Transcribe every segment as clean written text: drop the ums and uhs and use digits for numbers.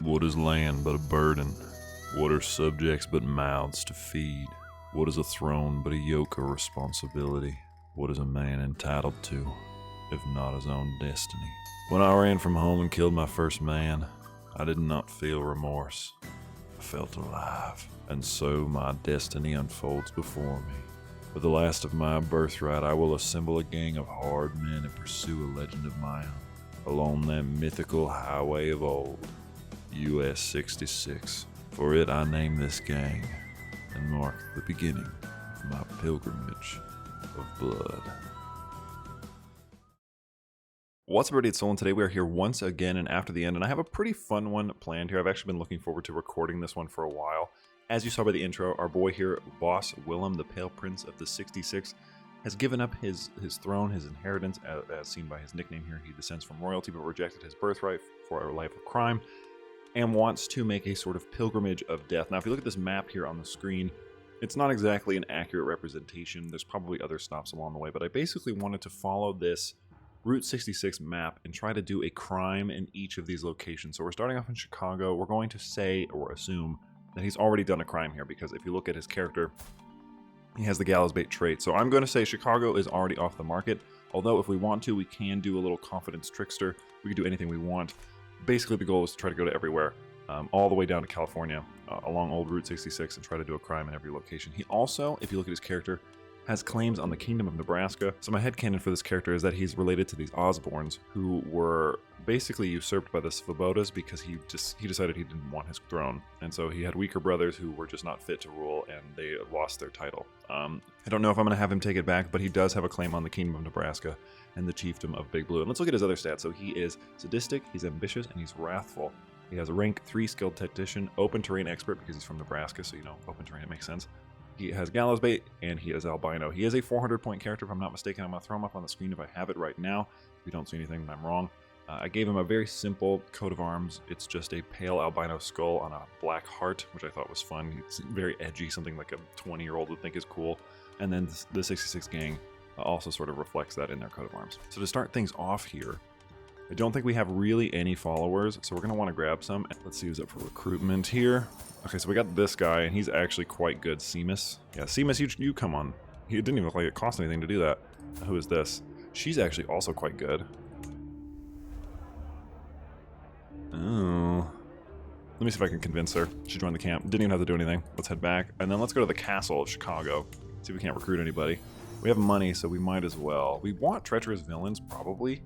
What is land but a burden? What are subjects but mouths to feed? What is a throne but a yoke of responsibility? What is a man entitled to, if not his own destiny? When I ran from home and killed my first man, I did not feel remorse. I felt alive, and so my destiny unfolds before me. With the last of my birthright, I will assemble a gang of hard men and pursue a legend of my own, along that mythical highway of old, US 66. For it I name this gang, and mark the beginning of my pilgrimage of blood. What's up, everybody? It's Solon. Today we are here once again and after the end, and I have a pretty fun one planned here. I've actually been looking forward to recording this one for a while. As you saw by the intro, our boy here, Boss Willem, the Pale Prince of the 66, has given up his throne, his inheritance, as seen by his nickname here. He descends from royalty, but rejected his birthright for a life of crime, and wants to make a sort of pilgrimage of death. Now, if you look at this map here on the screen, it's not exactly an accurate representation. There's probably other stops along the way, but I basically wanted to follow this Route 66 map and try to do a crime in each of these locations. So we're starting off in Chicago. We're going to say, or assume, that he's already done a crime here, because if you look at his character, he has the gallows bait trait. So I'm going to say Chicago is already off the market, although if we want to, we can do a little confidence trickster. We can do anything we want. Basically, the goal is to try to go to everywhere, all the way down to California, along old Route 66, and try to do a crime in every location. He also, if you look at his character, has claims on the Kingdom of Nebraska. So my headcanon for this character is that he's related to these Osborns, who were basically usurped by the Svobodas because he decided he didn't want his throne. And so he had weaker brothers who were just not fit to rule, and they lost their title. I don't know if I'm going to have him take it back, but he does have a claim on the Kingdom of Nebraska and the Chiefdom of Big Blue. And let's look at his other stats. So he is sadistic, he's ambitious, and he's wrathful. He has a rank 3 skilled tactician, open terrain expert because he's from Nebraska, so you know, open terrain, it makes sense. He has gallows bait, and he is albino. He is a 400-point character, if I'm not mistaken. I'm going to throw him up on the screen if I have it right now. If you don't see anything, then I'm wrong. I gave him a very simple coat of arms. It's just a pale albino skull on a black heart, which I thought was fun. It's very edgy, something like a 20-year-old would think is cool. And then the 66 gang also sort of reflects that in their coat of arms. So to start things off here, I don't think we have really any followers, so we're going to want to grab some. Let's see who's up for recruitment here. Okay, so we got this guy, and he's actually quite good. Seamus. Yeah, Seamus, you come on. It didn't even look like it cost anything to do that. Who is this? She's actually also quite good. Oh. Let me see if I can convince her. She joined the camp. Didn't even have to do anything. Let's head back. And then let's go to the castle of Chicago. See if we can't recruit anybody. We have money, so we might as well. We want treacherous villains, probably,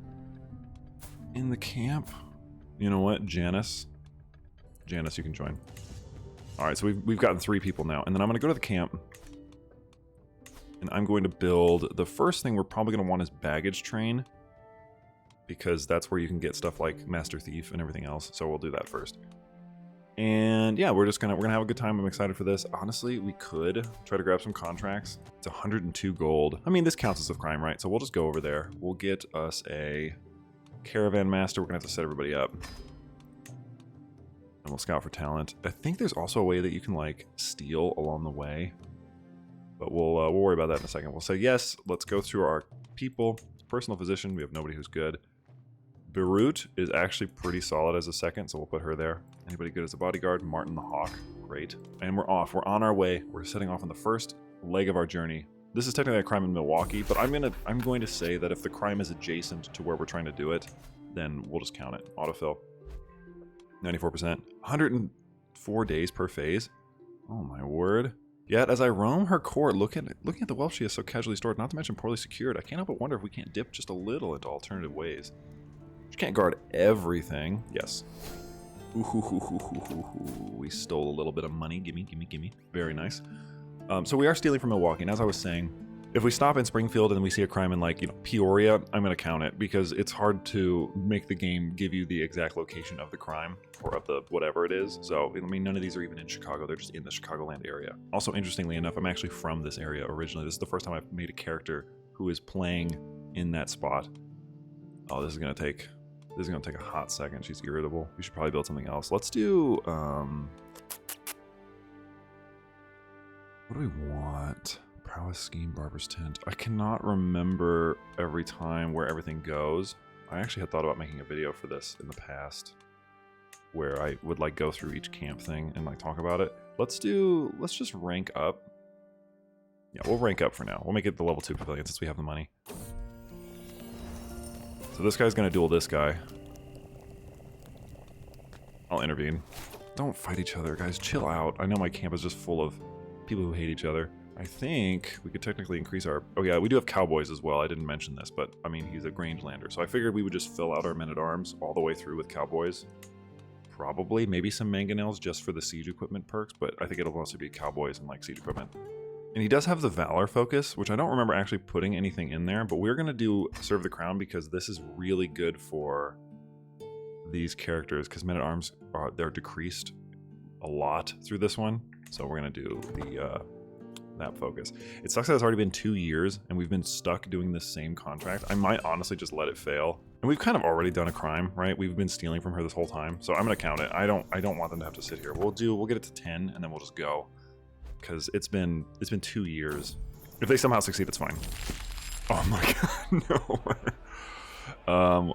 in the camp. You know what? Janice, you can join. Alright, so we've gotten 3 people now. And then I'm going to go to the camp. And I'm going to build... The first thing we're probably going to want is baggage train, because that's where you can get stuff like Master Thief and everything else. So we'll do that first. And yeah, we're gonna have a good time. I'm excited for this. Honestly, we could try to grab some contracts. It's 102 gold. I mean, this counts as a crime, right? So we'll just go over there. We'll get us a caravan master. We're gonna have to set everybody up. And we'll scout for talent. I think there's also a way that you can like steal along the way, but we'll worry about that in a second. We'll say yes. Let's go through our people. Personal physician. We have nobody who's good. Beirut is actually pretty solid as a second, so we'll put her there. Anybody good as a bodyguard? Martin the Hawk. Great. And we're off. We're on our way. We're setting off on the first leg of our journey. This is technically a crime in Milwaukee, but I'm going to say that if the crime is adjacent to where we're trying to do it, then we'll just count it. Autofill. 94%. 104 days per phase. Oh my word. Yet as I roam her court, looking at the wealth she has so casually stored, not to mention poorly secured, I can't help but wonder if we can't dip just a little into alternative ways. She can't guard everything. Yes. Ooh, we stole a little bit of money. Gimme. Very nice. So we are stealing from Milwaukee, and as I was saying, if we stop in Springfield and we see a crime in, like, you know, Peoria, I'm going to count it, because it's hard to make the game give you the exact location of the crime, or of the whatever it is. So, I mean, none of these are even in Chicago. They're just in the Chicagoland area. Also, interestingly enough, I'm actually from this area originally. This is the first time I've made a character who is playing in that spot. Oh, this is going to take a hot second. She's irritable. We should probably build something else. Let's do, what do we want? Prowess scheme, barber's tent. I cannot remember every time where everything goes. I actually had thought about making a video for this in the past. where I would like go through each camp thing and like talk about it. Let's just rank up. Yeah, we'll rank up for now. We'll make it the level 2 pavilion since we have the money. So this guy's gonna duel this guy. I'll intervene. Don't fight each other, guys. Chill out. I know my camp is just full of people who hate each other. I think we could technically increase our... Oh yeah, we do have cowboys as well. I didn't mention this, but I mean, he's a Grangelander. So I figured we would just fill out our men-at-arms all the way through with cowboys. Probably, maybe some mangonels just for the siege equipment perks, but I think it'll mostly be cowboys and like siege equipment. And he does have the Valor focus, which I don't remember actually putting anything in there, but we're going to do Serve the Crown because this is really good for these characters, because men-at-arms, they're decreased a lot through this one. So we're going to do the that focus. It sucks that it's already been 2 years, and we've been stuck doing this same contract. I might honestly just let it fail. And we've kind of already done a crime, right? We've been stealing from her this whole time, so I'm going to count it. I don't want them to have to sit here. We'll get it to 10, and then we'll just go. Because it's been 2 years. If they somehow succeed, it's fine. Oh my god, no.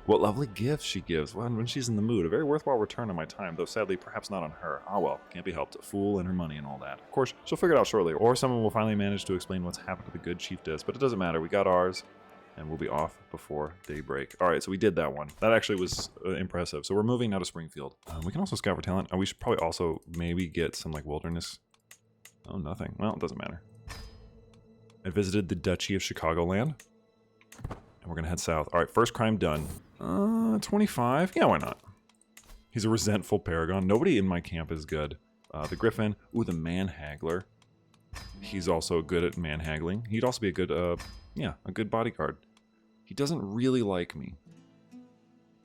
What lovely gifts she gives when she's in the mood. A very worthwhile return on my time, though sadly perhaps not on her. Ah well, can't be helped. A fool and her money and all that. Of course, she'll figure it out shortly, or someone will finally manage to explain what's happened to the good chiefess, but it doesn't matter. We got ours, and we'll be off before daybreak. Alright, so we did that one. That actually was impressive. So we're moving now to Springfield. We can also scout for talent. We should probably also maybe get some like wilderness. Oh, nothing. Well, it doesn't matter. I visited the Duchy of Chicagoland. And we're going to head south. Alright, first crime done. 25? Yeah, why not? He's a resentful paragon. Nobody in my camp is good. The Griffin. Ooh, the Man-Haggler. He's also good at man-haggling. He'd also be a good, yeah, a good bodyguard. He doesn't really like me.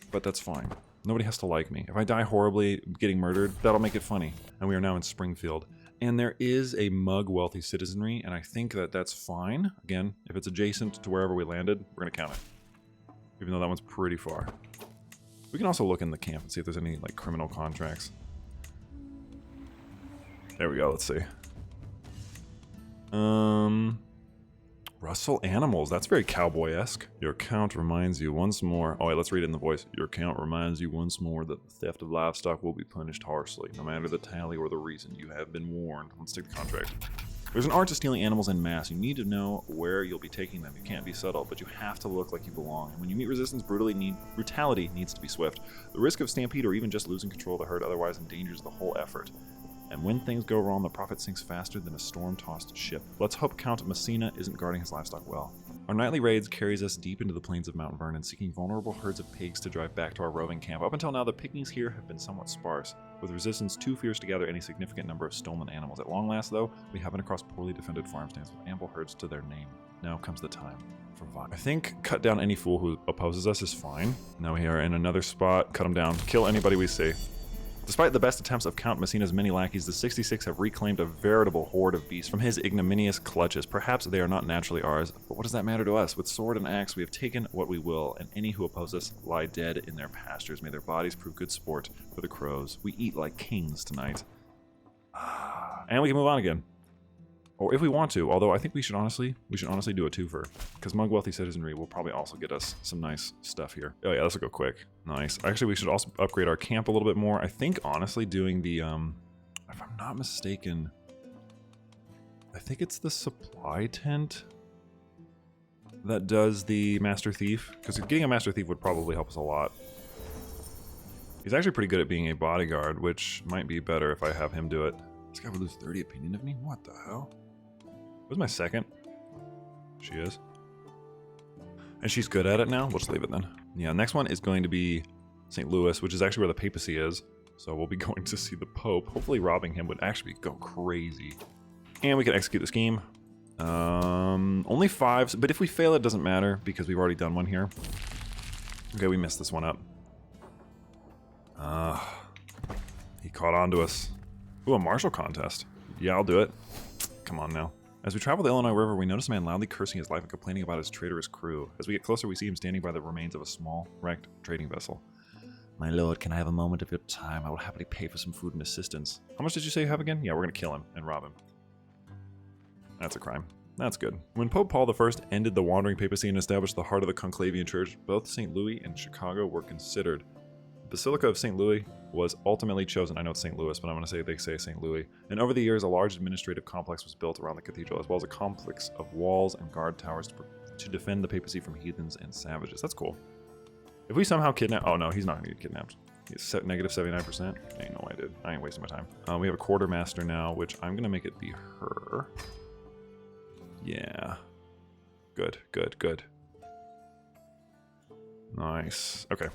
But that's fine. Nobody has to like me. If I die horribly getting murdered, that'll make it funny. And we are now in Springfield. And there is a mug wealthy citizenry, and I think that that's fine. Again, if it's adjacent to wherever we landed, we're going to count it. Even though that one's pretty far. We can also look in the camp and see if there's any like criminal contracts. There we go, let's see. Rustle animals, that's very cowboy-esque. Your count reminds you once more. Oh wait, let's read it in the voice. Your count reminds you once more that the theft of livestock will be punished harshly, no matter the tally or the reason. You have been warned. Let's take the contract. There's an art to stealing animals en masse. You need to know where you'll be taking them. You can't be subtle, but you have to look like you belong. And when you meet resistance, brutality needs to be swift. The risk of stampede or even just losing control of the herd otherwise endangers the whole effort. And when things go wrong, the prophet sinks faster than a storm-tossed ship. Let's hope Count Messina isn't guarding his livestock well. Our nightly raids carries us deep into the plains of Mount Vernon, seeking vulnerable herds of pigs to drive back to our roving camp. Up until now, the pickings here have been somewhat sparse, with resistance too fierce to gather any significant number of stolen animals. At long last, though, we happen across poorly defended farm stands with ample herds to their name. Now comes the time for violence. I think cut down any fool who opposes us is fine. Now we are in another spot. Cut them down. Kill anybody we see. Despite the best attempts of Count Messina's many lackeys, the 66 have reclaimed a veritable horde of beasts from his ignominious clutches. Perhaps they are not naturally ours, but what does that matter to us? With sword and axe, we have taken what we will, and any who oppose us lie dead in their pastures. May their bodies prove good sport for the crows. We eat like kings tonight. And we can move on again. Or if we want to, although I think we should honestly do a twofer, because Mug Wealthy Citizenry will probably also get us some nice stuff here. Oh yeah, this will go quick. Nice. Actually, we should also upgrade our camp a little bit more. I think honestly doing the, if I'm not mistaken, I think it's the supply tent that does the Master Thief, because getting a Master Thief would probably help us a lot. He's actually pretty good at being a bodyguard, which might be better if I have him do it. This guy would lose 30 opinion of me? What the hell? Where's my second? She is. And she's good at it now? We'll just leave it then. Yeah, next one is going to be St. Louis, which is actually where the papacy is. So we'll be going to see the Pope. Hopefully robbing him would actually go crazy. And we can execute the scheme. Only 5, but if we fail it doesn't matter because we've already done one here. Okay, we messed this one up. He caught on to us. Ooh, a martial contest. Yeah, I'll do it. Come on now. As we travel the Illinois River, we notice a man loudly cursing his life and complaining about his traitorous crew. As we get closer, we see him standing by the remains of a small, wrecked trading vessel. My lord, can I have a moment of your time? I will happily pay for some food and assistance. How much did you say you have again? Yeah, we're going to kill him and rob him. That's a crime. That's good. When Pope Paul I ended the wandering papacy and established the heart of the Conclavian Church, both St. Louis and Chicago were considered. Basilica of St. Louis was ultimately chosen. I know it's St. Louis, but I'm going to say they say St. Louis. And over the years, a large administrative complex was built around the cathedral, as well as a complex of walls and guard towers to defend the papacy from heathens and savages. That's cool. If we somehow kidnap... Oh, no, he's not going to get kidnapped. He's set negative 79%. Ain't no way, dude. I ain't wasting my time. We have a quartermaster now, which I'm going to make it be her. Yeah. Good, good, good. Nice. Okay.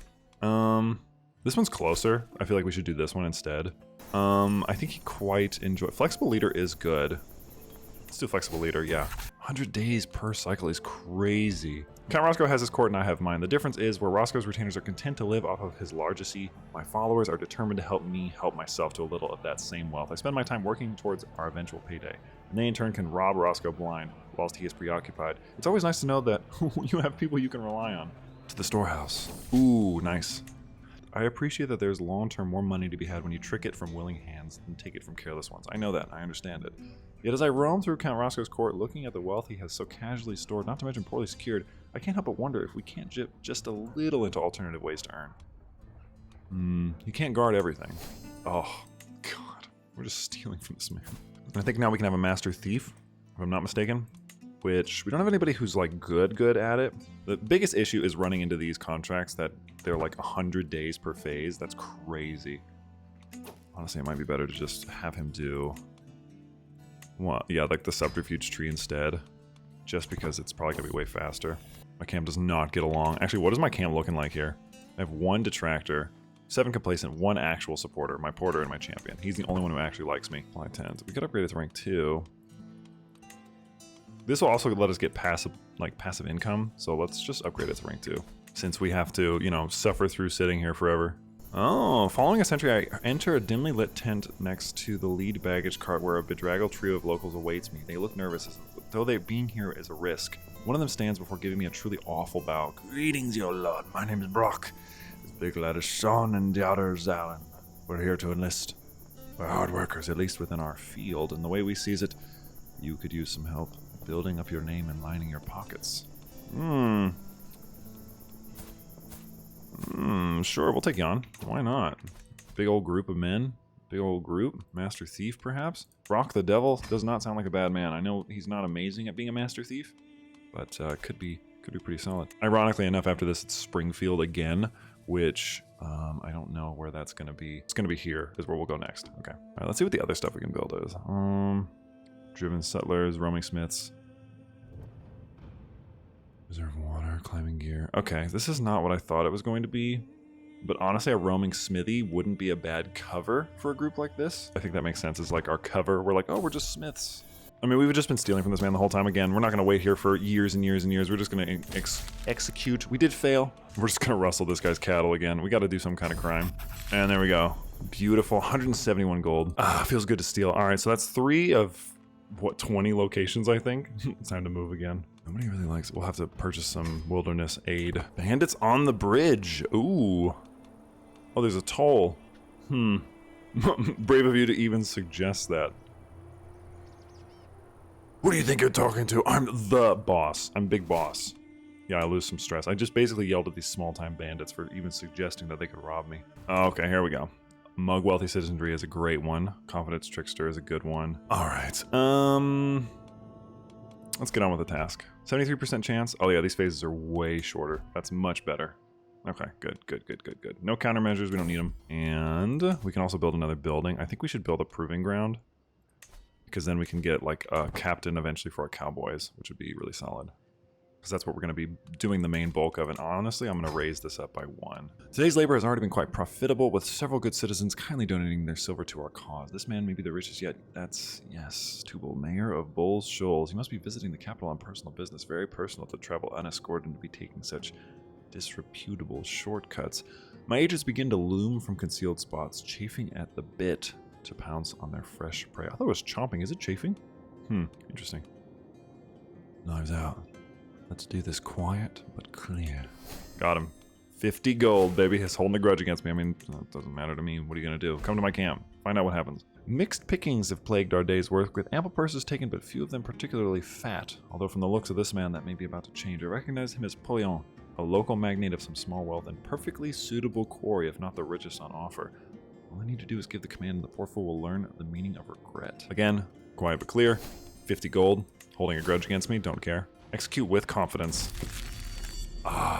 This one's closer. I feel like we should do this one instead. I think he quite enjoy... Flexible leader is good. Let's do flexible leader, yeah. 100 days per cycle is crazy. Count Roscoe has his court and I have mine. The difference is where Roscoe's retainers are content to live off of his largesty, my followers are determined to help me help myself to a little of that same wealth. I spend my time working towards our eventual payday, and they in turn can rob Roscoe blind whilst he is preoccupied. It's always nice to know that you have people you can rely on. To the storehouse. Ooh, nice. I appreciate that there's long-term more money to be had when you trick it from willing hands than take it from careless ones. I know that, I understand it. Yet as I roam through Count Roscoe's court, looking at the wealth he has so casually stored, not to mention poorly secured, I can't help but wonder if we can't dip just a little into alternative ways to earn. You can't guard everything. Oh, God. We're just stealing from this man. And I think now we can have a master thief, if I'm not mistaken. Which, we don't have anybody who's like good at it. The biggest issue is running into these contracts that they're like 100 days per phase. That's crazy. Honestly, it might be better to just have him do... Well, yeah, like the subterfuge tree instead. Just because it's probably gonna be way faster. My camp does not get along. Actually, what is my camp looking like here? I have 1 detractor, 7 complacent, 1 actual supporter, my porter and my champion. He's the only one who actually likes me. Apply 10. We got upgraded to rank 2. This will also let us get passive income, so let's just upgrade it to rank 2. Since we have to, you know, suffer through sitting here forever. Oh, following a sentry, I enter a dimly lit tent next to the lead baggage cart where a bedraggled trio of locals awaits me. They look nervous, as though being here is a risk. One of them stands before giving me a truly awful bow. Greetings, your lord. My name is Brock. This big lad is Sean, and the other is Alan. We're here to enlist. We're hard workers, at least within our field, and the way we sees it, you could use some help building up your name and lining your pockets. Sure, we'll take you on. Why not? Big old group of men. Big old group. Master Thief, perhaps? Brock the Devil does not sound like a bad man. I know he's not amazing at being a Master Thief, but could be pretty solid. Ironically enough, after this, it's Springfield again, which I don't know where that's going to be. It's going to be here is where we'll go next. Okay. All right, let's see what the other stuff we can build is. Driven settlers, roaming smiths. Reserve water, climbing gear. Okay, this is not what I thought it was going to be. But honestly, a roaming smithy wouldn't be a bad cover for a group like this. I think that makes sense. It's like our cover. We're like, oh, we're just smiths. I mean, we've just been stealing from this man the whole time. Again, we're not going to wait here for years and years and years. We're just going to execute. We did fail. We're just going to rustle this guy's cattle again. We got to do some kind of crime. And there we go. Beautiful. 171 gold. Feels good to steal. All right, so that's 3 of, what, 20 locations, I think? It's time to move again. Nobody really likes it. We'll have to purchase some wilderness aid. Bandits on the bridge. Ooh. Oh, there's a toll. Brave of you to even suggest that. Who do you think you're talking to? I'm the boss. I'm big boss. Yeah, I lose some stress. I just basically yelled at these small-time bandits for even suggesting that they could rob me. Oh, okay, here we go. Mug Wealthy Citizenry is a great one. Confidence Trickster is a good one. All right. Let's get on with the task. 73% chance. Oh yeah, these phases are way shorter. That's much better. Okay, good. No countermeasures, we don't need them. And we can also build another building. I think we should build a proving ground, because then we can get like a captain eventually for our cowboys, which would be really solid. Because that's what we're going to be doing the main bulk of, and honestly, I'm going to raise this up by 1. Today's labor has already been quite profitable, with several good citizens kindly donating their silver to our cause. This man may be the richest yet. That's, yes, Tubal, mayor of Bulls Shoals. He must be visiting the capital on personal business. Very personal to travel unescorted and to be taking such disreputable shortcuts. My agents begin to loom from concealed spots, chafing at the bit to pounce on their fresh prey. I thought it was chomping. Is it chafing? Interesting. Knives out. Let's do this quiet but clear. Got him. 50 gold, baby. He's holding a grudge against me. I mean, it doesn't matter to me. What are you going to do? Come to my camp. Find out what happens. Mixed pickings have plagued our day's work, with ample purses taken, but few of them particularly fat. Although from the looks of this man, that may be about to change. I recognize him as Polion. a local magnate of some small wealth, and perfectly suitable quarry, if not the richest on offer. All I need to do is give the command, and the poor fool will learn the meaning of regret. Again, quiet but clear. 50 gold. Holding a grudge against me, don't care. Execute with confidence.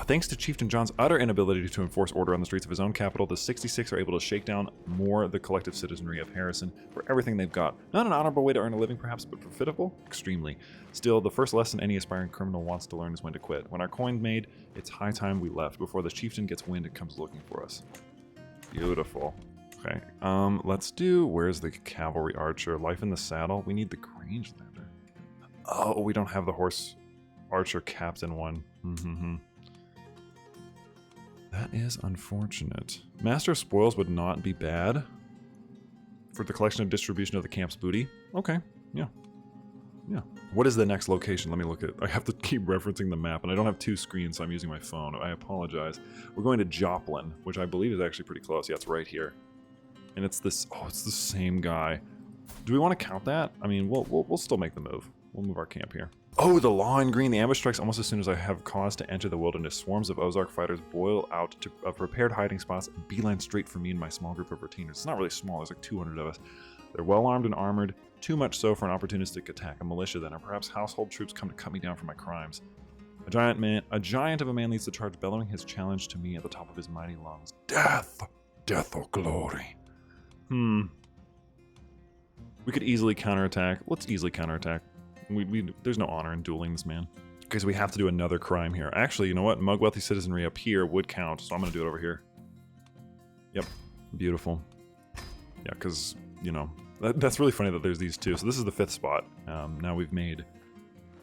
Thanks to Chieftain John's utter inability to enforce order on the streets of his own capital, the 66 are able to shake down more the collective citizenry of Harrison for everything they've got. Not an honorable way to earn a living, perhaps, but profitable? Extremely. Still, the first lesson any aspiring criminal wants to learn is when to quit. When our coin's made, it's high time we left before the chieftain gets wind and comes looking for us. Beautiful. Okay, let's do, where's the cavalry archer? Life in the saddle? We need the Grangelander. Oh, we don't have the horse archer captain one. That is unfortunate. Master of Spoils would not be bad for the collection and distribution of the camp's booty. Okay, yeah. What is the next location? Let me look at it. I have to keep referencing the map, and I don't have two screens, so I'm using my phone. I apologize. We're going to Joplin, which I believe is actually pretty close. Yeah, it's right here. And it's this, it's the same guy. Do we want to count that? I mean, we'll still make the move. We'll move our camp here. Oh, the law in green. The ambush strikes almost as soon as I have cause to enter the wilderness. Swarms of Ozark fighters boil out of prepared hiding spots and beeline straight for me and my small group of retainers. It's not really small. There's like 200 of us. They're well armed and armored. Too much so for an opportunistic attack. A militia then, or perhaps household troops come to cut me down for my crimes. A giant of a man leads the charge, bellowing his challenge to me at the top of his mighty lungs. Death! Death or glory? We could easily counterattack. Let's easily counterattack. There's no honor in dueling this man. Okay, so we have to do another crime here. Actually, you know what? Mug wealthy citizenry up here would count, so I'm going to do it over here. Yep. Beautiful. Yeah, because, you know, that's really funny that there's these two. So this is the 5th spot. Now we've made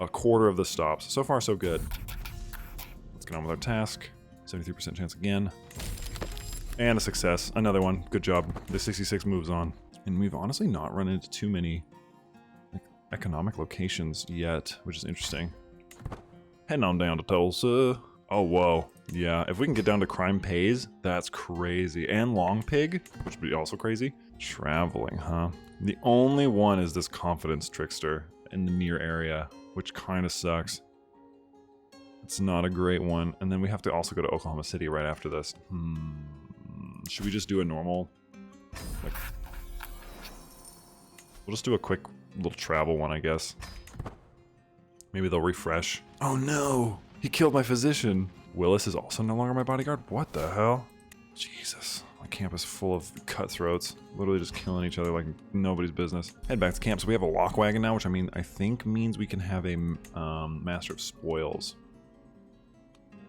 a quarter of the stops. So far, so good. Let's get on with our task. 73% chance again. And a success. Another one. Good job. The 66 moves on. And we've honestly not run into too many economic locations yet, which is interesting. Heading on down to Tulsa. Oh, whoa. Yeah, if we can get down to crime pays, that's crazy. And Long Pig, which would be also crazy. Traveling, huh? The only one is this confidence trickster in the near area, which kind of sucks. It's not a great one. And then we have to also go to Oklahoma City right after this. Should we just do a normal? Like, we'll just do a quick little travel one, I guess. Maybe they'll refresh. Oh no! He killed my physician! Willis is also no longer my bodyguard? What the hell? Jesus. My camp is full of cutthroats. Literally just killing each other like nobody's business. Head back to camp. So we have a lock wagon now, which I think means we can have a Master of Spoils.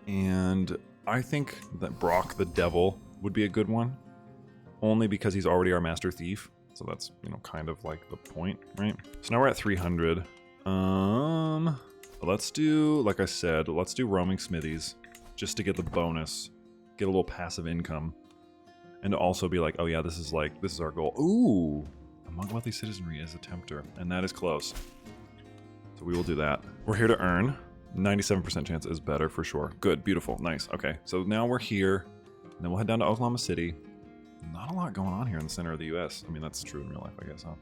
And I think that Brock the Devil would be a good one. Only because he's already our Master Thief. So that's, you know, kind of like the point, right? So now we're at 300. Let's do, like I said, let's do roaming smithies just to get the bonus, get a little passive income, and to also be like, oh yeah, this is our goal. Ooh, among wealthy citizenry is a tempter, and that is close. So we will do that. We're here to earn. 97% chance is better for sure. Good, beautiful, nice. Okay, so now we're here, and then we'll head down to Oklahoma City. Not a lot going on here in the center of the U.S. I mean, that's true in real life, I guess, huh?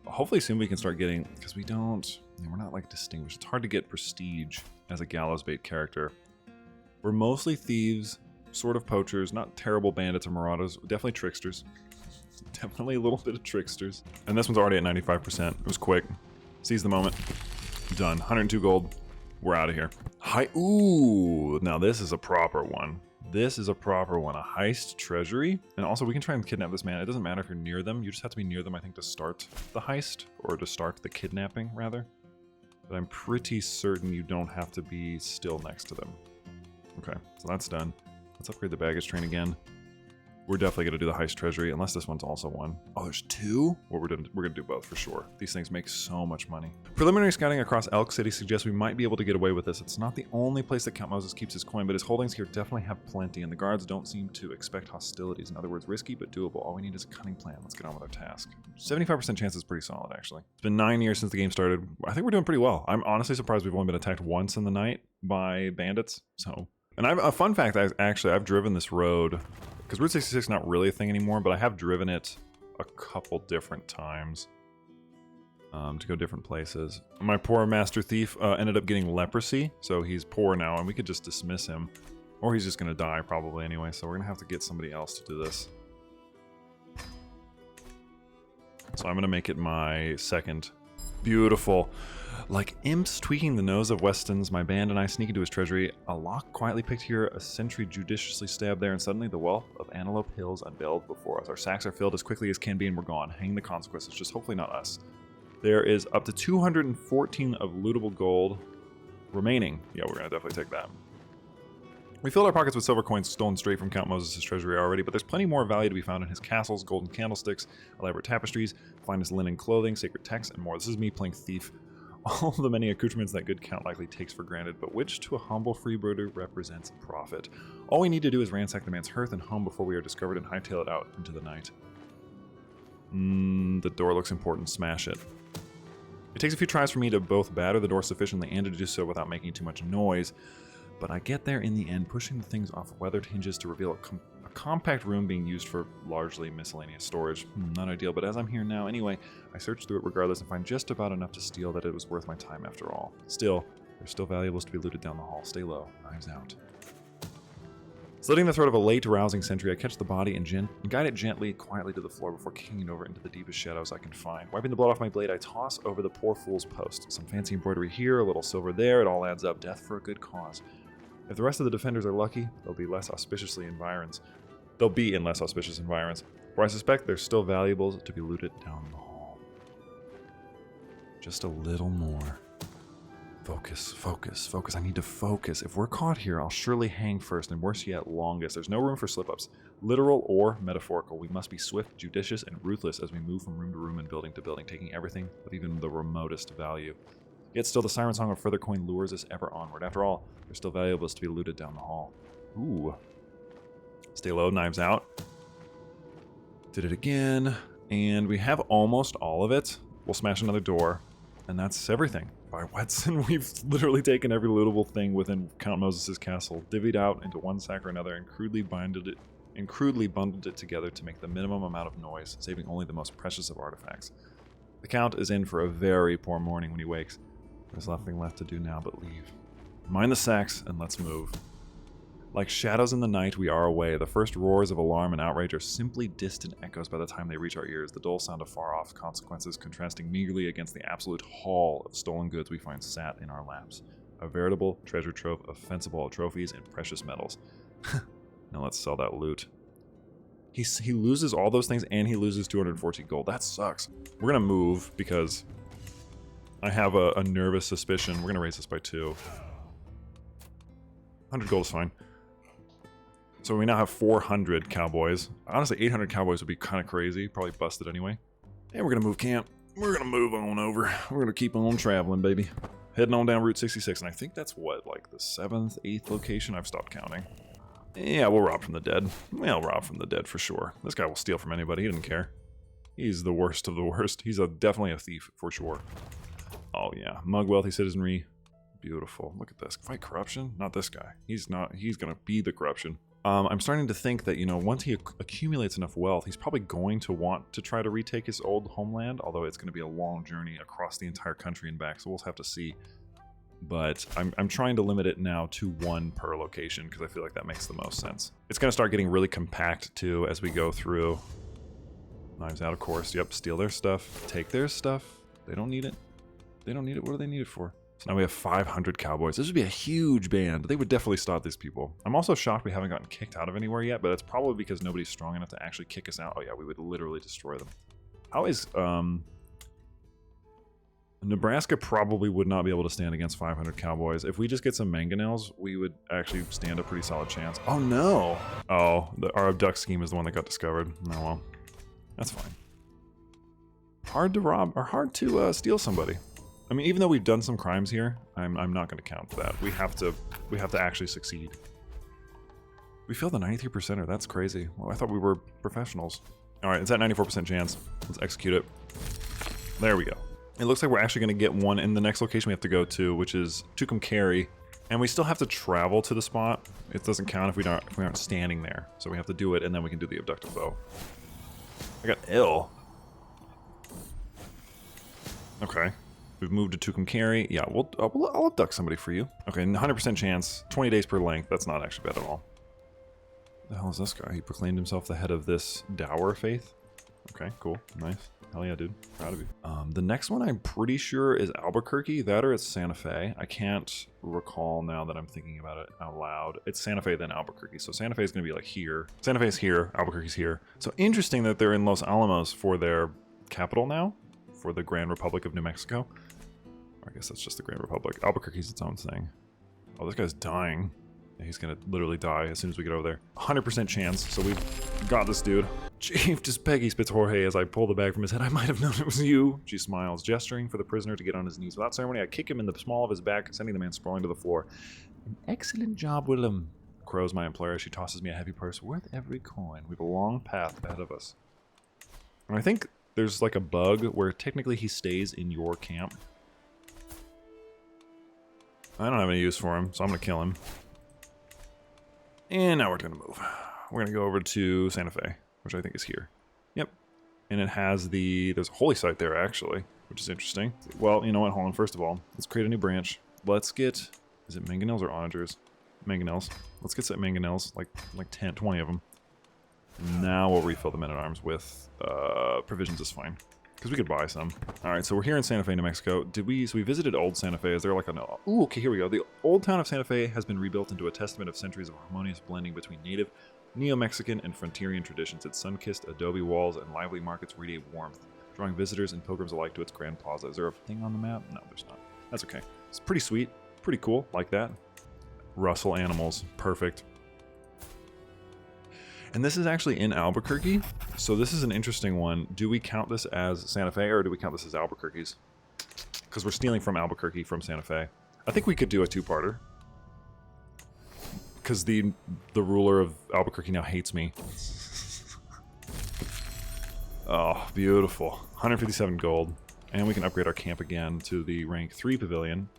But hopefully soon we can start getting, because we're not like distinguished. It's hard to get prestige as a gallows bait character. We're mostly thieves, sort of poachers, not terrible bandits or marauders, definitely tricksters. Definitely a little bit of tricksters. And this one's already at 95%. It was quick. Seize the moment. Done. 102 gold. We're out of here. Ooh, now this is a proper one. This is a proper one, a heist treasury. And also we can try and kidnap this man. It doesn't matter if you're near them. You just have to be near them, I think, to start the heist, or to start the kidnapping, rather. But I'm pretty certain you don't have to be still next to them. Okay, so that's done. Let's upgrade the baggage train again. We're definitely going to do the heist treasury, unless this one's also one. Oh, there's two? Well, we're going to do both for sure. These things make so much money. Preliminary scouting across Elk City suggests we might be able to get away with this. It's not the only place that Count Moses keeps his coin, but his holdings here definitely have plenty, and the guards don't seem to expect hostilities. In other words, risky but doable. All we need is a cunning plan. Let's get on with our task. 75% chance is pretty solid, actually. It's been 9 years since the game started. I think we're doing pretty well. I'm honestly surprised we've only been attacked once in the night by bandits, so... And a fun fact, I've driven this road, because Route 66 is not really a thing anymore, but I have driven it a couple different times. to go different places. My poor Master Thief ended up getting leprosy, so he's poor now, and we could just dismiss him. Or he's just going to die probably anyway, so we're going to have to get somebody else to do this. So I'm going to make it my second. Beautiful. Like imps tweaking the nose of Weston's, my band and I sneak into his treasury. A lock quietly picked here, a sentry judiciously stabbed there, and suddenly the wealth of Antelope Hills unveiled before us. Our sacks are filled as quickly as can be, and we're gone. Hang the consequences, just hopefully not us. There is up to 214 of lootable gold remaining. Yeah, we're going to definitely take that. We filled our pockets with silver coins stolen straight from Count Moses' treasury already, but there's plenty more value to be found in his castles, golden candlesticks, elaborate tapestries, finest linen clothing, sacred texts, and more. This is me playing thief. All the many accoutrements that good Count likely takes for granted, but which to a humble freebooter represents profit. All we need to do is ransack the man's hearth and home before we are discovered and hightail it out into the night. The door looks important. Smash it. It takes a few tries for me to both batter the door sufficiently and to do so without making too much noise. But I get there in the end, pushing the things off weathered hinges to reveal a compact room being used for largely miscellaneous storage. Not ideal, but as I'm here now anyway, I search through it regardless and find just about enough to steal that it was worth my time after all. Still, there's still valuables to be looted down the hall. Stay low. Knives out. Slitting the throat of a late rousing sentry, I catch the body and guide it gently, quietly to the floor before kicking it over into the deepest shadows I can find. Wiping the blood off my blade, I toss over the poor fool's post. Some fancy embroidery here, a little silver there, it all adds up. Death for a good cause. If the rest of the defenders are lucky, they'll be in less auspicious environs. For I suspect there's still valuables to be looted down the hall. Just a little more. Focus, focus, focus. I need to focus. If we're caught here, I'll surely hang first, and worse yet, longest. There's no room for slip-ups. Literal or metaphorical, we must be swift, judicious, and ruthless as we move from room to room and building to building, taking everything with even the remotest value. Yet still the siren song of further coin lures us ever onward. After all, there's still valuables to be looted down the hall. Ooh. Stay low, knives out. Did it again. And we have almost all of it. We'll smash another door. And that's everything. By Wetson, we've literally taken every lootable thing within Count Moses' castle, divvied out into one sack or another, and crudely bundled it together to make the minimum amount of noise, saving only the most precious of artifacts. The Count is in for a very poor morning when he wakes. There's nothing left to do now but leave. Mind the sacks, and let's move. Like shadows in the night, we are away. The first roars of alarm and outrage are simply distant echoes by the time they reach our ears, the dull sound of far-off consequences contrasting meagerly against the absolute haul of stolen goods we find sat in our laps. A veritable treasure trove of fencible trophies and precious metals. Now let's sell that loot. He loses all those things, and he loses 214 gold. That sucks. We're gonna move, because I have a nervous suspicion. We're gonna raise this by 2. 100 gold is fine. So we now have 400 cowboys. Honestly, 800 cowboys would be kind of crazy. Probably busted anyway. And we're going to move camp. We're going to move on over. We're going to keep on traveling, baby. Heading on down Route 66. And I think that's what, like the 7th, 8th location? I've stopped counting. Yeah, we'll rob from the dead. We'll rob from the dead for sure. This guy will steal from anybody. He doesn't care. He's the worst of the worst. He's definitely a thief for sure. Oh yeah. Mug wealthy citizenry. Beautiful. Look at this. Fight corruption? Not this guy. He's not. He's going to be the corruption. I'm starting to think that, you know, once he accumulates enough wealth, he's probably going to want to try to retake his old homeland, although it's going to be a long journey across the entire country and back, so we'll have to see. But I'm trying to limit it now to 1 per location, because I feel like that makes the most sense. It's going to start getting really compact, too, as we go through. Knives out, of course. Yep, steal their stuff. Take their stuff. They don't need it. They don't need it. What do they need it for? So now we have 500 cowboys. This would be a huge band. They would definitely stop these people. I'm also shocked we haven't gotten kicked out of anywhere yet, but it's probably because nobody's strong enough to actually kick us out. Oh yeah, we would literally destroy them. How is, Nebraska probably would not be able to stand against 500 cowboys. If we just get some mangonels, we would actually stand a pretty solid chance. Oh no! Oh, our abduct scheme is the one that got discovered. Oh well. That's fine. Hard to rob, or hard to steal somebody. I mean, even though we've done some crimes here, I'm not going to count that. We have to actually succeed. We failed the 93%er. That's crazy. Well, I thought we were professionals. All right, it's at 94% chance. Let's execute it. There we go. It looks like we're actually going to get one in the next location we have to go to, which is Tucumcari, and we still have to travel to the spot. It doesn't count if we aren't standing there, so we have to do it, and then we can do the abductive bow. I got ill. Okay. We've moved to Tucumcari. Yeah, I'll abduct somebody for you. Okay, 100% chance. 20 days per length. That's not actually bad at all. The hell is this guy? He proclaimed himself the head of this dour faith. Okay, cool. Nice. Hell yeah, dude. Proud of you. The next one I'm pretty sure is Albuquerque. That or it's Santa Fe. I can't recall now that I'm thinking about it out loud. It's Santa Fe, then Albuquerque. So Santa Fe is going to be like here. Santa Fe's here. Albuquerque's here. So interesting that they're in Los Alamos for their capital now. For the Grand Republic of New Mexico. I guess that's just the Grand Republic. Albuquerque's its own thing. Oh, this guy's dying. Yeah, he's gonna literally die as soon as we get over there. 100% chance, so we've got this dude. Chief, just Peggy, spits Jorge as I pull the bag from his head. I might have known it was you. She smiles, gesturing for the prisoner to get on his knees. Without ceremony, I kick him in the small of his back, sending the man sprawling to the floor. An excellent job, Willem, crows my employer as she tosses me a heavy purse worth every coin. We have a long path ahead of us. And I think there's like a bug where technically he stays in your camp. I don't have any use for him, so I'm gonna kill him. And now we're gonna move. We're gonna go over to Santa Fe, which I think is here. Yep. And it has there's a holy site there actually, which is interesting. Well, you know what, hold on, first of all, let's create a new branch. Let's get, is it mangonels or onagers? Mangonels. Let's get some mangonels, like 10, 20 of them. Now we'll refill the men-at-arms with provisions is fine. Because we could buy some. Alright, so we're here in Santa Fe, New Mexico. So we visited Old Santa Fe. Is there like a... Ooh, okay, here we go. The old town of Santa Fe has been rebuilt into a testament of centuries of harmonious blending between native, neo-Mexican, and frontieran traditions. Its sun-kissed adobe walls and lively markets radiate warmth, drawing visitors and pilgrims alike to its grand plaza. Is there a thing on the map? No, there's not. That's okay. It's pretty sweet. Pretty cool. Like that. Rustle animals. Perfect. And this is actually in Albuquerque, so this is an interesting one. Do we count this as Santa Fe, or do we count this as Albuquerque's? Because we're stealing from Albuquerque from Santa Fe. I think we could do a two-parter. Because the ruler of Albuquerque now hates me. Oh, beautiful. 157 gold. And we can upgrade our camp again to the rank 3 pavilion.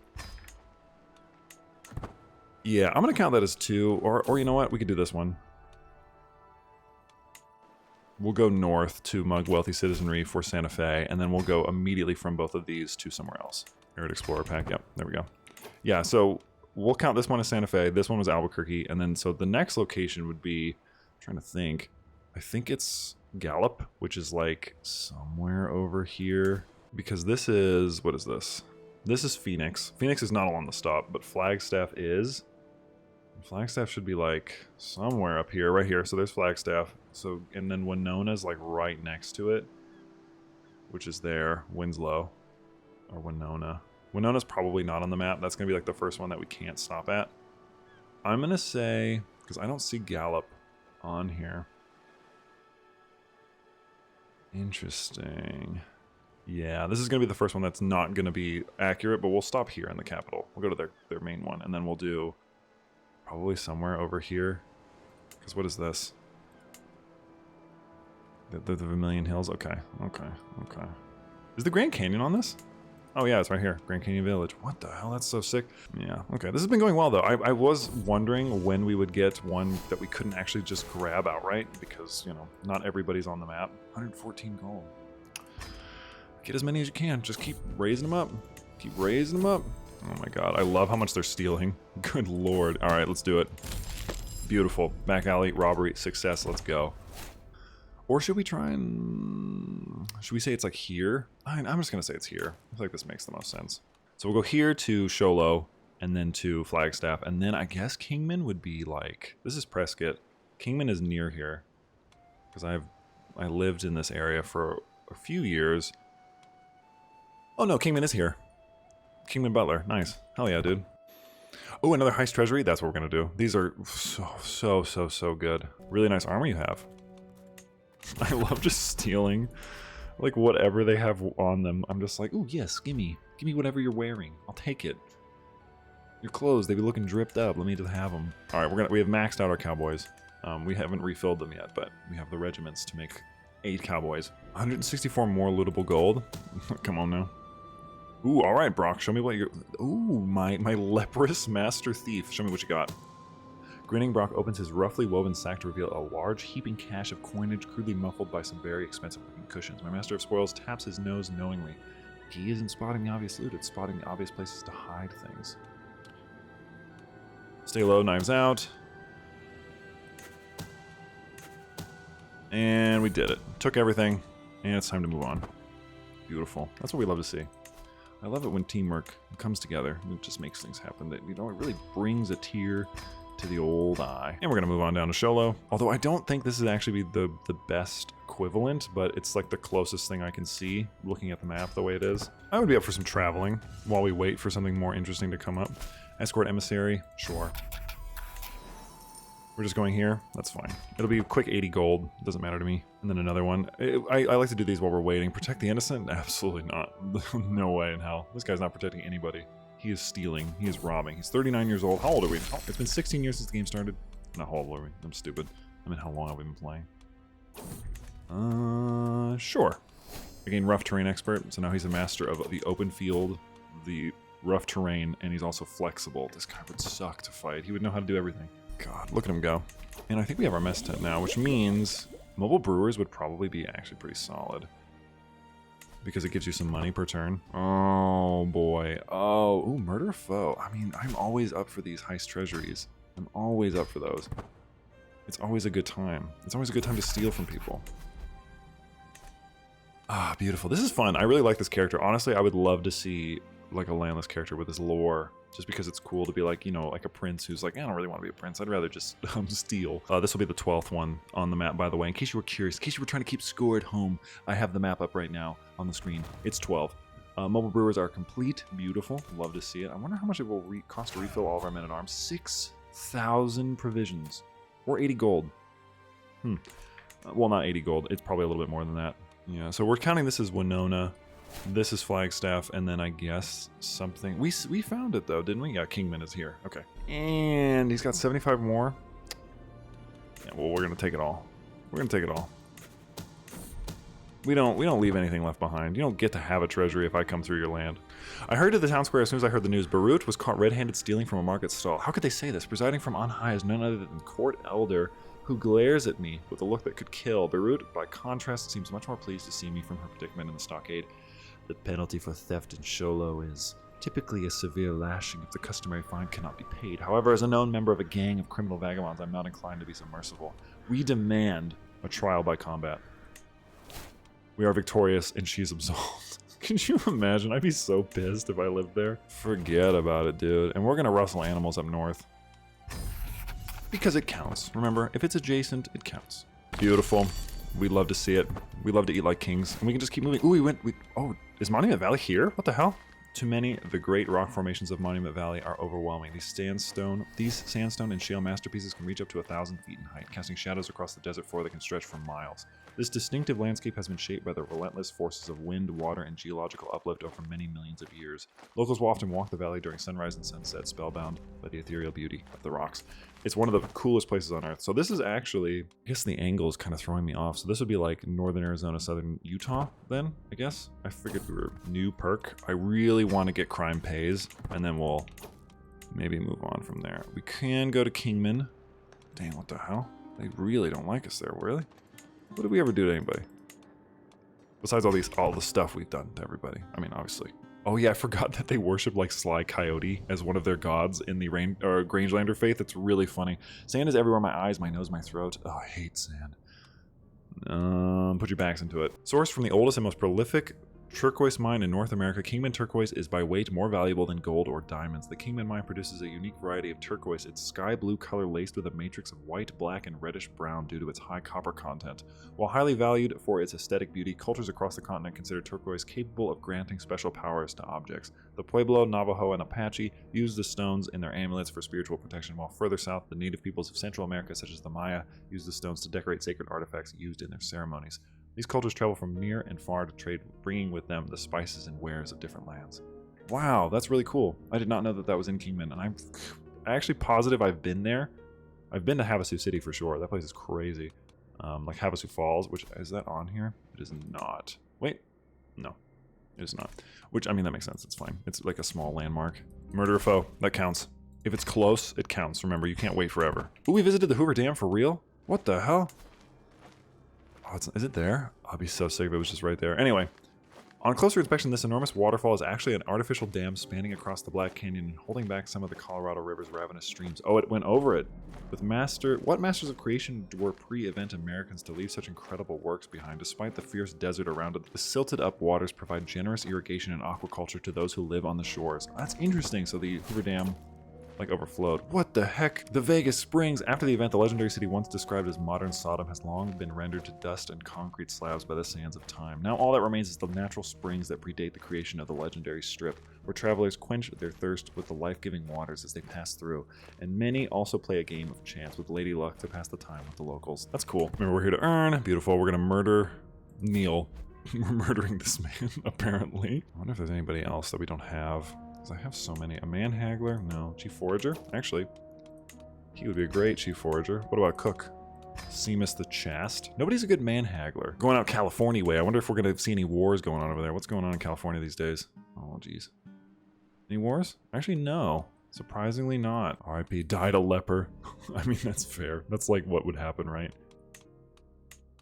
Yeah, I'm going to count that as 2, or you know what? We could do this one. We'll go north to Mug Wealthy Citizenry for Santa Fe, and then we'll go immediately from both of these to somewhere else. Arid Explorer Pack, yep, there we go. Yeah, so we'll count this one as Santa Fe, this one was Albuquerque, and then so the next location would be, I'm trying to think, I think it's Gallup, which is like somewhere over here, because this is, what is this? This is Phoenix. Phoenix is not on the stop, but Flagstaff is. Flagstaff should be like somewhere up here, right here. So there's Flagstaff. So, and then Winona's like right next to it, which is there. Winslow or Winona. Winona's probably not on the map. That's gonna be like the first one that we can't stop at. I'm gonna say, because I don't see Gallup on here. Interesting. Yeah, this is gonna be the first one that's not gonna be accurate, but we'll stop here in the capital. We'll go to their main one, and then we'll do probably somewhere over here. Because what is this? The Vermilion Hills? Okay. Is the Grand Canyon on this? Oh yeah, it's right here. Grand Canyon Village. What the hell? That's so sick. Yeah, okay. This has been going well though. I was wondering when we would get one that we couldn't actually just grab outright. Because, you know, not everybody's on the map. 114 gold. Get as many as you can. Just keep raising them up. Keep raising them up. Oh my god, I love how much they're stealing. Good lord. Alright, let's do it. Beautiful. Back alley, robbery, success, let's go. Or should we try and... Should we say it's like here? I'm just going to say it's here. I feel like this makes the most sense. So we'll go here to Sholo, and then to Flagstaff, and then I guess Kingman would be like... This is Prescott. Kingman is near here. Because I lived in this area for a few years. Oh no, Kingman is here. Kingman Butler. Nice. Hell yeah, dude. Oh, another heist treasury? That's what we're going to do. These are so good. Really nice armor you have. I love just stealing, like, whatever they have on them. I'm just like, ooh, yes, gimme whatever you're wearing. I'll take it. Your clothes, they be looking dripped up. Let me just have them. All right, we have maxed out our cowboys. We haven't refilled them yet, but we have the regiments to make 8 cowboys. 164 more lootable gold. Come on now. Ooh, all right, Brock. Show me what you're... Ooh, my leprous master thief. Show me what you got. Grinning, Brock opens his roughly woven sack to reveal a large heaping cache of coinage crudely muffled by some very expensive looking cushions. My master of spoils taps his nose knowingly. He isn't spotting the obvious loot, it's spotting the obvious places to hide things. Stay low, knives out. And we did it. Took everything, and it's time to move on. Beautiful. That's what we love to see. I love it when teamwork comes together. It just makes things happen. That, you know, it really brings a tear to the old eye. And we're gonna move on down to Sholo. Although I don't think this is actually the best equivalent, but it's like the closest thing I can see looking at the map the way it is. I would be up for some traveling while we wait for something more interesting to come up. Escort emissary, sure. We're just going here, that's fine. It'll be a quick 80 gold, doesn't matter to me. And then another one. I like to do these while we're waiting. Protect the innocent? Absolutely not. No way in hell. This guy's not protecting anybody. He is stealing, he is robbing. He's 39 years old. How old are we? Oh, it's been 16 years since the game started. Not how old are we? I'm stupid. I mean, how long have we been playing? Sure. Again, rough terrain expert, so now he's a master of the open field, the rough terrain, and he's also flexible. This guy would suck to fight. He would know how to do everything. God, look at him go. And I think we have our mess tent now, which means mobile brewers would probably be actually pretty solid. Because it gives you some money per turn. Oh boy. Oh, ooh, murder foe. I mean, I'm always up for these heist treasuries. I'm always up for those. It's always a good time. It's always a good time to steal from people. Ah, beautiful. This is fun. I really like this character. Honestly, I would love to see like a landless character with his lore. Just because it's cool to be like, you know, like a prince who's like, I don't really want to be a prince. I'd rather just steal. This will be the 12th one on the map, by the way. In case you were curious, in case you were trying to keep score at home, I have the map up right now on the screen. It's 12. Mobile brewers are complete. Beautiful. Love to see it. I wonder how much it will cost to refill all of our men-at-arms. 6,000 provisions. Or 80 gold. Well, not 80 gold. It's probably a little bit more than that. Yeah, so we're counting this as Winona. This is Flagstaff, and then I guess something... We found it, though, didn't we? Yeah, Kingman is here. Okay. And he's got 75 more. Yeah, well, we're going to take it all. We're going to take it all. We don't leave anything left behind. You don't get to have a treasury if I come through your land. I hurried to the town square as soon as I heard the news. Barut was caught red-handed stealing from a market stall. How could they say this? Presiding from on high is none other than Court Elder, who glares at me with a look that could kill. Barut, by contrast, seems much more pleased to see me from her predicament in the stockade. The penalty for theft in Sholo is typically a severe lashing if the customary fine cannot be paid. However, as a known member of a gang of criminal vagabonds, I'm not inclined to be so merciful. We demand a trial by combat. We are victorious, and she's absolved. Can you imagine? I'd be so pissed if I lived there. Forget about it, dude. And we're gonna rustle animals up north. Because it counts. Remember, if it's adjacent, it counts. Beautiful. We love to see it. We love to eat like kings. And we can just keep moving. Ooh, oh, is Monument Valley here? What the hell? Too many of the great rock formations of Monument Valley are overwhelming. These sandstone and shale masterpieces can reach up to 1,000 feet in height, casting shadows across the desert floor that can stretch for miles. This distinctive landscape has been shaped by the relentless forces of wind, water, and geological uplift over many millions of years. Locals will often walk the valley during sunrise and sunset, spellbound by the ethereal beauty of the rocks. It's one of the coolest places on Earth. So this is actually, I guess the angle is kind of throwing me off. So this would be like northern Arizona, southern Utah then, I guess. I figured we were new perk. I really want to get crime pays, and then we'll maybe move on from there. We can go to Kingman. Dang, what the hell? They really don't like us there, really? What did we ever do to anybody? Besides all the stuff we've done to everybody. I mean, obviously. Oh yeah, I forgot that they worship like Sly Coyote as one of their gods in the Grangelander faith. It's really funny. Sand is everywhere, my eyes, my nose, my throat. Oh, I hate sand. Put your backs into it. Sourced from the oldest and most prolific turquoise mine in North America, Kingman turquoise is by weight more valuable than gold or diamonds. The Kingman mine produces a unique variety of turquoise, its sky blue color laced with a matrix of white, black, and reddish brown due to its high copper content. While highly valued for its aesthetic beauty, cultures across the continent consider turquoise capable of granting special powers to objects. The Pueblo, Navajo, and Apache use the stones in their amulets for spiritual protection, while further south, the native peoples of Central America, such as the Maya, use the stones to decorate sacred artifacts used in their ceremonies. These cultures travel from near and far to trade, bringing with them the spices and wares of different lands. Wow, that's really cool. I did not know that that was in Kingman, and I'm actually positive I've been there. I've been to Havasu City for sure. That place is crazy. Like Havasu Falls, which, is that on here? It is not. Wait, no, it is not. Which, I mean, that makes sense. It's fine. It's like a small landmark. Murder or foe, that counts. If it's close, it counts. Remember, you can't wait forever. Ooh, we visited the Hoover Dam for real? What the hell? Oh, is it there? I'd be so sick if it was just right there. Anyway, On closer inspection, this enormous waterfall is actually an artificial dam spanning across the Black Canyon and holding back some of the Colorado River's ravenous streams. Oh, it went over it. What masters of creation were pre-event Americans to leave such incredible works behind? Despite the fierce desert around it, the silted up waters provide generous irrigation and aquaculture to those who live on the shores. That's interesting. So the Hoover Dam like overflowed. What the heck? The Vegas Springs. After the event, the legendary city once described as modern Sodom has long been rendered to dust and concrete slabs by the sands of time. Now all that remains is the natural springs that predate the creation of the legendary strip, where travelers quench their thirst with the life-giving waters as they pass through, and many also play a game of chance with Lady Luck to pass the time with the locals. That's cool. Remember, we're here to earn. Beautiful. We're gonna murder Neil. We're murdering this man, apparently. I wonder if there's anybody else that we don't have. I have so many. A man haggler? No. Chief forager? Actually, he would be a great chief forager. What about a cook? Seamus the Chast? Nobody's a good man haggler. Going out California way. I wonder if we're going to see any wars going on over there. What's going on in California these days? Oh, geez. Any wars? Actually, no. Surprisingly not. R.I.P. died a leper. I mean, that's fair. That's like what would happen, right?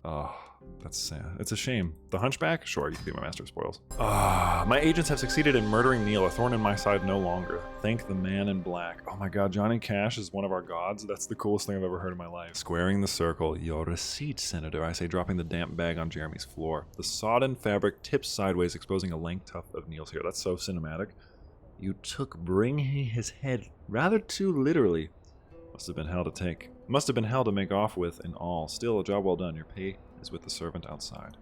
Oh, that's sad. It's a shame. The Hunchback? Sure, you can be my master of spoils. My agents have succeeded in murdering Neil, a thorn in my side no longer. Thank the man in black. Oh my god, Johnny Cash is one of our gods. That's the coolest thing I've ever heard in my life. Squaring the circle. Your receipt, Senator, I say, dropping the damp bag on Jeremy's floor. The sodden fabric tips sideways, exposing a lank tuft of Neil's hair. That's so cinematic. You took bringing his head rather too literally. Must have been hell to take. Must have been hell to make off with and all. Still, a job well done. Your pay is with the servant outside.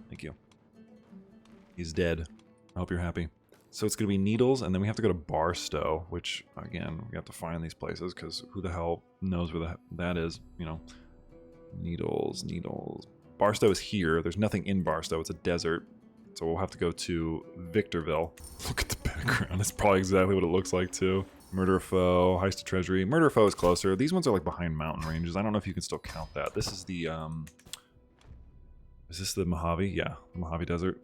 Thank you. He's dead. I hope you're happy. So it's going to be Needles, and then we have to go to Barstow, which, again, we have to find these places, because who the hell knows where that is, you know. Needles. Barstow is here. There's nothing in Barstow. It's a desert. So we'll have to go to Victorville. Look at the background. It's probably exactly what it looks like, too. Murder Foe, Heist to Treasury. Murder Foe is closer. These ones are like behind mountain ranges. I don't know if you can still count that. This is the, is this the Mojave? Yeah, the Mojave Desert.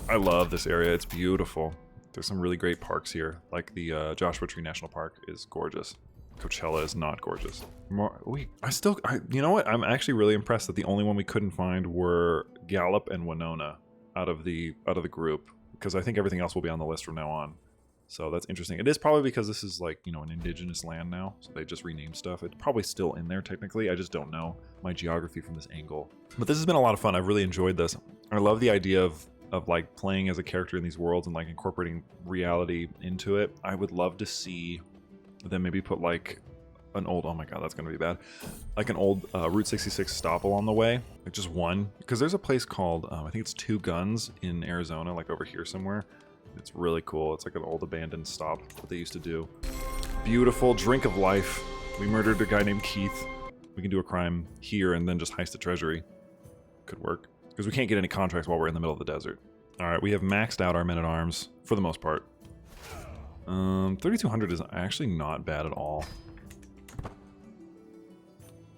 I love this area. It's beautiful. There's some really great parks here. Like the Joshua Tree National Park is gorgeous. Coachella is not gorgeous. You know what? I'm actually really impressed that the only one we couldn't find were Gallup and Winona out of the group, because I think everything else will be on the list from now on. So that's interesting. It is probably because this is like, you know, an indigenous land now, so they just renamed stuff. It's probably still in there technically. I just don't know my geography from this angle. But this has been a lot of fun. I've really enjoyed this. I love the idea of like playing as a character in these worlds and like incorporating reality into it. I would love to see them maybe put like an old, oh my god, that's gonna be bad, like an old Route 66 stop along the way, like just one, because there's a place called I think it's Two Guns in Arizona, like over here somewhere. It's really cool. It's like an old abandoned stop that they used to do. Beautiful. Drink of life. We murdered a guy named Keith. We can do a crime here and then just heist a treasury. Could work, because we can't get any contracts while we're in the middle of the desert. All right, we have maxed out our men-at-arms for the most part. 3,200 is actually not bad at all.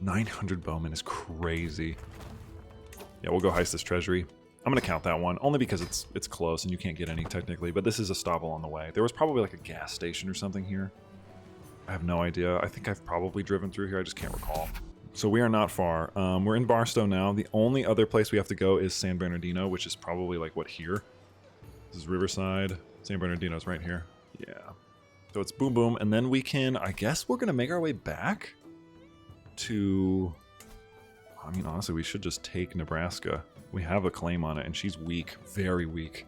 900 bowmen is crazy. Yeah, we'll go heist this treasury. I'm gonna count that one, only because it's close and you can't get any technically, but this is a stop along the way. There was probably like a gas station or something here. I have no idea. I think I've probably driven through here, I just can't recall. So we are not far. We're in Barstow now. The only other place we have to go is San Bernardino, which is probably like what here? This is Riverside. San Bernardino's right here. Yeah. So it's boom boom, and then we can, I guess we're gonna make our way back to, I mean, honestly, we should just take Nebraska. We have a claim on it, and she's weak, very weak.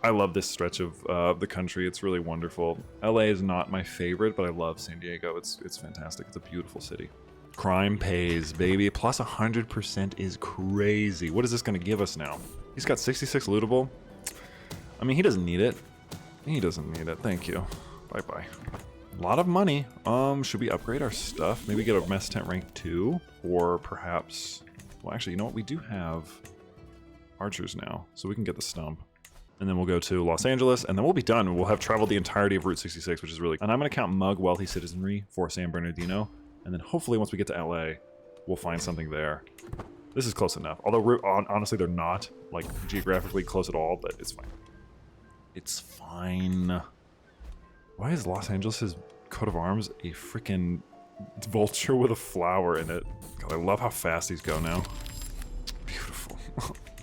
I love this stretch of the country. It's really wonderful. LA is not my favorite, but I love San Diego. It's fantastic. It's a beautiful city. Crime pays, baby. Plus 100% is crazy. What is this going to give us now? He's got 66 lootable. I mean, he doesn't need it. He doesn't need it. Thank you. Bye-bye. A lot of money. Should we upgrade our stuff? Maybe get a mess tent rank 2? Or perhaps... Well, actually, you know what? We do have archers now, so we can get the stump. And then we'll go to Los Angeles, and then we'll be done. We'll have traveled the entirety of Route 66, which is really... And I'm going to count Mug Wealthy Citizenry for San Bernardino. And then hopefully once we get to LA, we'll find something there. This is close enough. Although, honestly, they're not, like, geographically close at all, but it's fine. It's fine. Why is Los Angeles' coat of arms a freaking vulture with a flower in it? God, I love how fast these go now. Beautiful.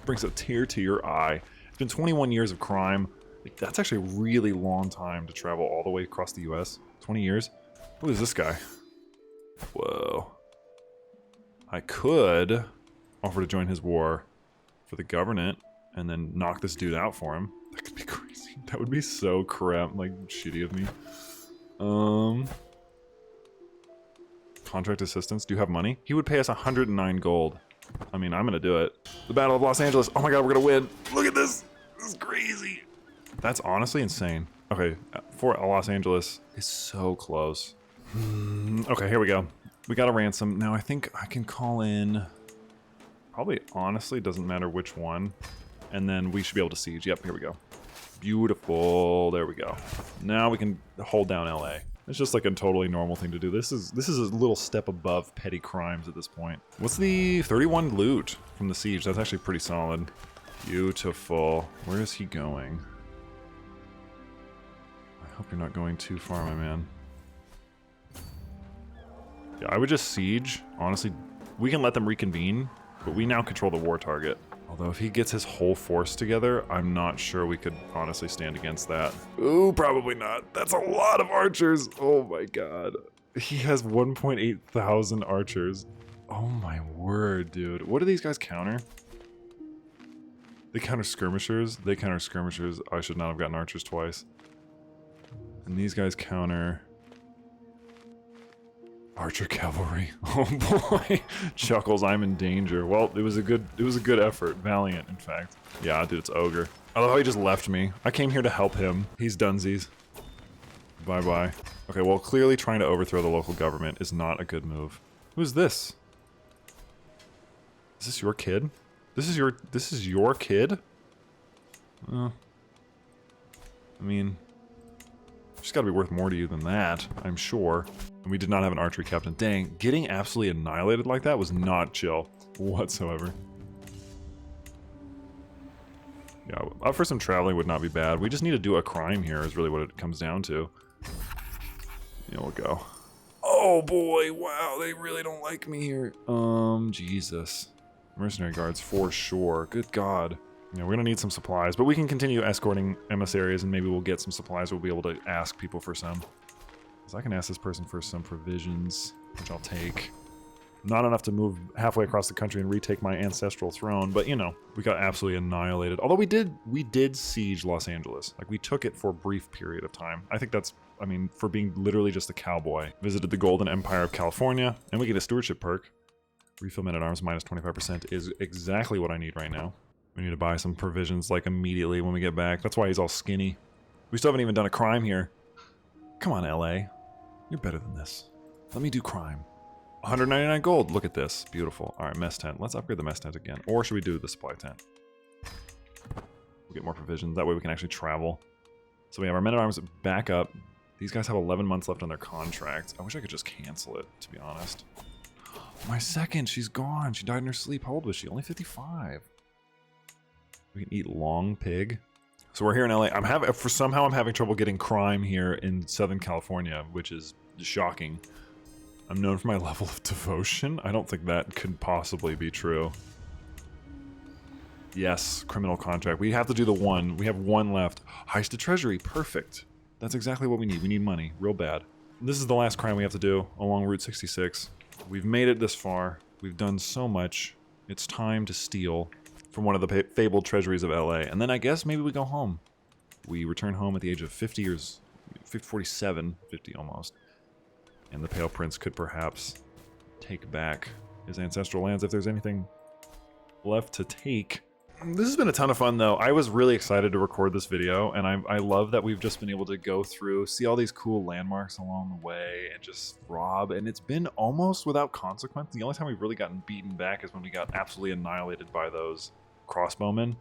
Brings a tear to your eye. It's been 21 years of crime. Like, that's actually a really long time to travel all the way across the US. 20 years? Who is this guy? Whoa. I could offer to join his war for the government and then knock this dude out for him. That could be crazy. That would be so crap, like, shitty of me. Contract assistance. Do you have money? He would pay us 109 gold. I mean, I'm gonna do it. The Battle of Los Angeles. Oh my god, we're gonna win. Look at this. This is crazy. That's honestly insane. Okay, Fort Los Angeles is so close. Okay, here we go. We got a ransom. Now I think I can call in... Probably, honestly, doesn't matter which one. And then we should be able to siege. Yep, here we go. Beautiful. There we go. Now we can hold down LA. It's just like a totally normal thing to do. This is a little step above petty crimes at this point. What's the 31 loot from the siege? That's actually pretty solid. Beautiful. Where is he going? I hope you're not going too far, my man. Yeah, I would just siege. Honestly, we can let them reconvene, but we now control the war target. Although if he gets his whole force together, I'm not sure we could honestly stand against that. Ooh, probably not. That's a lot of archers. Oh my god. He has 1.8 thousand archers. Oh my word, dude. What do these guys counter? They counter skirmishers. They counter skirmishers. I should not have gotten archers twice. And these guys counter... Archer cavalry. Oh boy. Chuckles, I'm in danger. Well, it was a good effort. Valiant, in fact. Yeah, dude, it's ogre. I love how he just left me. I came here to help him. He's dunsies. Bye-bye. Okay, well, clearly trying to overthrow the local government is not a good move. Who's this? Is this your kid? This is your kid? I mean... She's gotta be worth more to you than that, I'm sure. And we did not have an archery captain. Dang, getting absolutely annihilated like that was not chill whatsoever. Yeah, up for some traveling would not be bad. We just need to do a crime here is really what it comes down to. Yeah, we'll go. Oh boy, wow, they really don't like me here. Jesus. Mercenary guards for sure, good god. Yeah, we're gonna need some supplies, but we can continue escorting emissaries and maybe we'll get some supplies. We'll be able to ask people for some. So I can ask this person for some provisions, which I'll take. Not enough to move halfway across the country and retake my ancestral throne, but you know, we got absolutely annihilated. Although we did siege Los Angeles. Like, we took it for a brief period of time. I think that's, I mean, for being literally just a cowboy. Visited the Golden Empire of California, and we get a stewardship perk. Refill men-at-arms minus 25% is exactly what I need right now. We need to buy some provisions, like, immediately when we get back. That's why he's all skinny. We still haven't even done a crime here. Come on, LA. You're better than this. Let me do crime. 199 gold. Look at this. Beautiful. Alright, mess tent. Let's upgrade the mess tent again. Or should we do the supply tent? We'll get more provisions. That way we can actually travel. So we have our men-at-arms back up. These guys have 11 months left on their contract. I wish I could just cancel it, to be honest. My second. She's gone. She died in her sleep. How old was she? Only 55. We can eat long pig. So we're here in LA. Somehow I'm having trouble getting crime here in Southern California, which is shocking. I'm known for my level of devotion. I don't think that could possibly be true. Yes, criminal contract. We have to do the one. We have one left. Heist to treasury. Perfect. That's exactly what we need. We need money. Real bad. This is the last crime we have to do along Route 66. We've made it this far. We've done so much. It's time to steal from one of the fabled treasuries of LA. And then I guess maybe we go home. We return home at the age of 50 years, 47, 50 almost. And the Pale Prince could perhaps take back his ancestral lands if there's anything left to take. This has been a ton of fun though. I was really excited to record this video, and I love that we've just been able to go through, see all these cool landmarks along the way, and just rob, and it's been almost without consequence. The only time we've really gotten beaten back is when we got absolutely annihilated by those crossbowmen,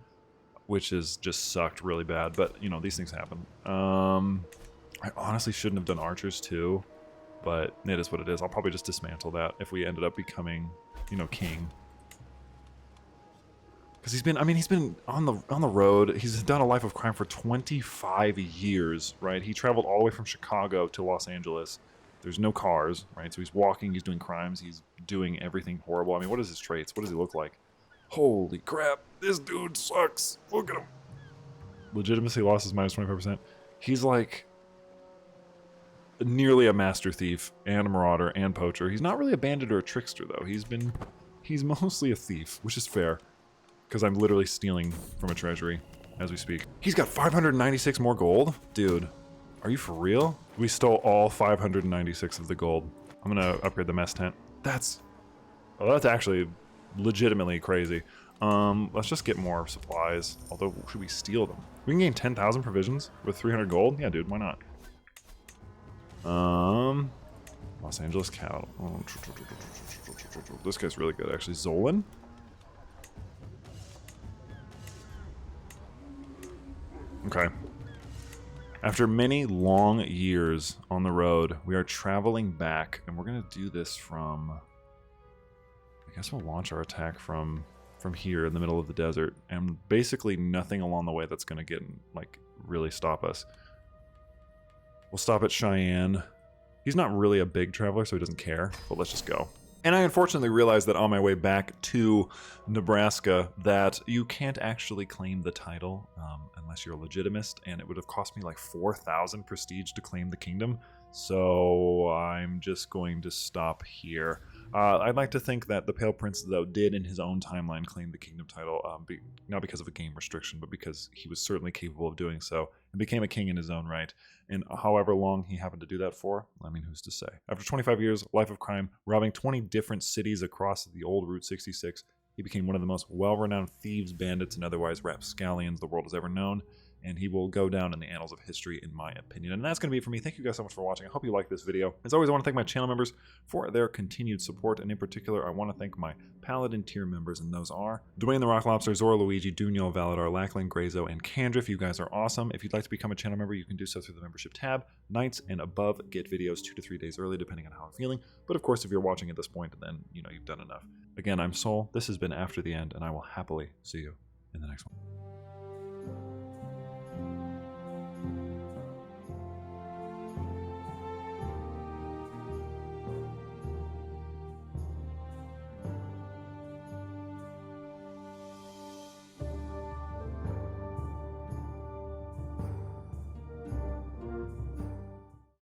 which has just sucked really bad, but you know, these things happen. I honestly shouldn't have done archers too, but it is what it is. I'll probably just dismantle that if we ended up becoming, you know, king. Because he's been on the road. He's done a life of crime for 25 years, right? He traveled all the way from Chicago to Los Angeles. There's no cars, right? So he's walking, he's doing crimes, he's doing everything horrible. I mean, what is his traits? What does he look like? Holy crap, this dude sucks. Look at him. Legitimacy loss is minus 25%. He's like nearly a master thief and a marauder and poacher. He's not really a bandit or a trickster though. He's mostly a thief, which is fair because I'm literally stealing from a treasury as we speak. He's got 596 more gold? Dude, are you for real? We stole all 596 of the gold. I'm gonna upgrade the mess tent. That's actually legitimately crazy. Let's just get more supplies. Although, should we steal them? We can gain 10,000 provisions with 300 gold? Yeah, dude, why not? Los Angeles cattle. Oh, this guy's really good, actually. Zolan? Okay. After many long years on the road, we are traveling back, and we're gonna do this from... I guess we'll launch our attack from here in the middle of the desert, and basically nothing along the way that's gonna get, like, really stop us. We'll stop at Cheyenne. He's not really a big traveler, so he doesn't care, but let's just go. And I unfortunately realized that on my way back to Nebraska that you can't actually claim the title unless you're a legitimist, and it would have cost me like 4,000 prestige to claim the kingdom. So I'm just going to stop here. I'd like to think that the Pale Prince, though, did in his own timeline claim the kingdom title, not because of a game restriction, but because he was certainly capable of doing so, and became a king in his own right. And however long he happened to do that for, I mean, who's to say? After 25 years, life of crime, robbing 20 different cities across the old Route 66, he became one of the most well-renowned thieves, bandits, and otherwise rapscallions the world has ever known. And he will go down in the annals of history, in my opinion. And that's going to be it for me. Thank you guys so much for watching. I hope you liked this video. As always, I want to thank my channel members for their continued support, and in particular, I want to thank my Paladin tier members, and those are Dwayne the Rock Lobster, Zora Luigi, Dunyo, Valadar, Lackland, Grazo, and Candriff. You guys are awesome. If you'd like to become a channel member, you can do so through the membership tab. Knights and above get videos 2 to 3 days early, depending on how I'm feeling. But of course, if you're watching at this point, then you know you've done enough. Again, I'm Soul. This has been After the End, and I will happily see you in the next one.